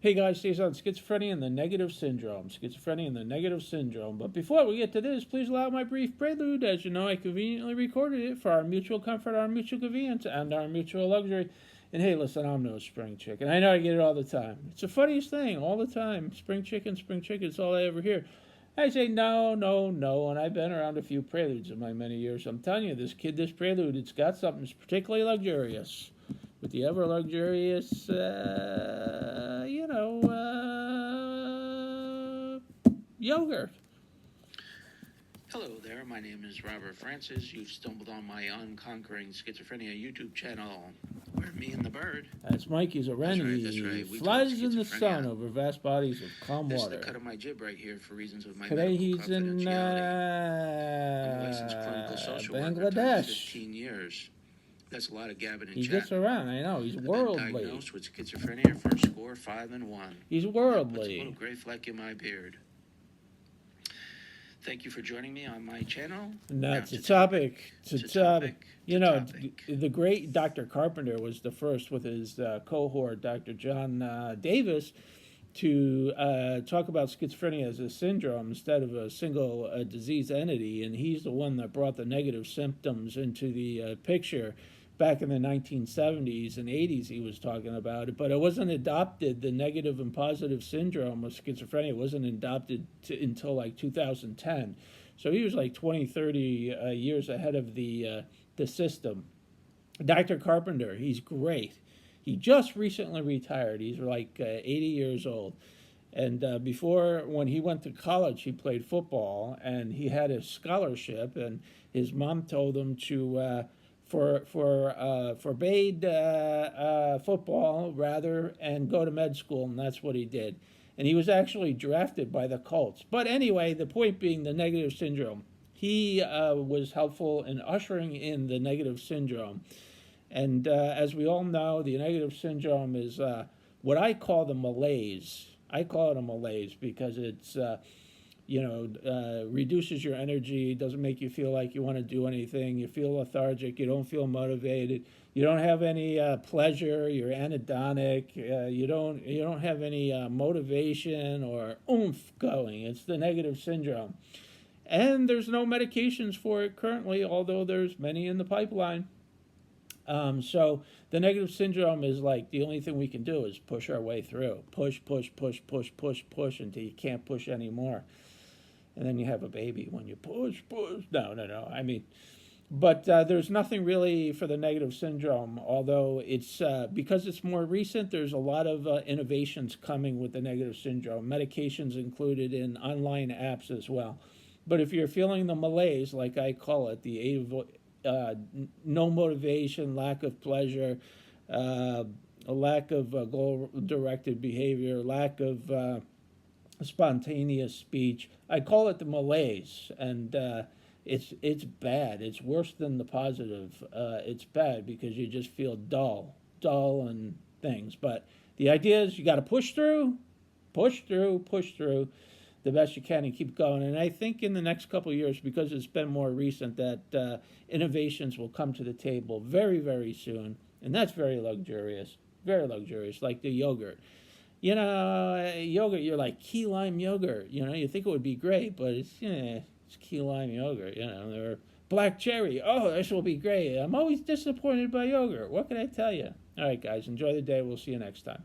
Hey guys, stays on schizophrenia and the negative syndrome. Schizophrenia and the negative syndrome. But before we get to this, please allow my brief prelude. As you know, I conveniently recorded it for our mutual comfort, our mutual convenience, and our mutual luxury. And hey, listen, I'm no spring chicken. I know I get it all the time. It's the funniest thing, all the time. Spring chicken, it's all I ever hear. I say no, no, no, and I've been around a few preludes in my many years. I'm telling you, this prelude, it's got something that's particularly luxurious. With the ever luxurious, yogurt. Hello there, my name is Robert Francis. You've stumbled on my Unconquering Schizophrenia YouTube channel, where me and the bird. That's Mikey's a wren. That's right. He flies in the sun over vast bodies of calm water. This is the cut of my jib right here for reasons of my Today he's in I'm a licensed clinical social worker, Bangladesh. 15 years. That's a lot of gabbing and He chatting. gets around, I know. He's worldly. I've been diagnosed with schizophrenia for a score 5-1. He's Puts worldly. a little gray fleck in my beard. Thank you for joining me on my channel. And that's a topic. It's a topic. You know, the great Dr. Carpenter was the first with his cohort, Dr. John Davis, to talk about schizophrenia as a syndrome instead of a single disease entity. And he's the one that brought the negative symptoms into the picture. Back in the 1970s and 80s, he was talking about it, but it wasn't adopted. The negative and positive syndrome of schizophrenia wasn't adopted until like 2010. So he was like 20, 30 years ahead of the system. Dr. Carpenter, he's great. He just recently retired. He's like 80 years old. And before, when he went to college, he played football, and he had a scholarship, and his mom told him to forbade football rather and go to med school, and that's what he did. And he was actually drafted by the Colts. But anyway, the point being the negative syndrome. He was helpful in ushering in the negative syndrome. And as we all know, the negative syndrome is what I call the malaise. I call it a malaise because it's reduces your energy, doesn't make you feel like you want to do anything, you feel lethargic, you don't feel motivated, you don't have any pleasure, you're anhedonic, you don't have any motivation or oomph going. It's the negative syndrome. And there's no medications for it currently, although there's many in the pipeline. So the negative syndrome is like the only thing we can do is push our way through. Push until you can't push anymore. And then you have a baby when you push. No. I mean, but there's nothing really for the negative syndrome, although it's because it's more recent, there's a lot of innovations coming with the negative syndrome. Medications included in online apps as well. But if you're feeling the malaise, like I call it, the no motivation, lack of pleasure, a lack of goal-directed behavior, lack of spontaneous speech. I call it the malaise, and it's bad. It's worse than the positive. It's bad because you just feel dull and things. But the idea is you got to push through the best you can and keep going. And I think in the next couple of years, because it's been more recent, that innovations will come to the table very, very soon. And that's very luxurious, like the yogurt. Yogurt, you're like key lime yogurt. You think it would be great, but it's key lime yogurt. Or black cherry. Oh, this will be great. I'm always disappointed by yogurt. What can I tell you? All right, guys, enjoy the day. We'll see you next time.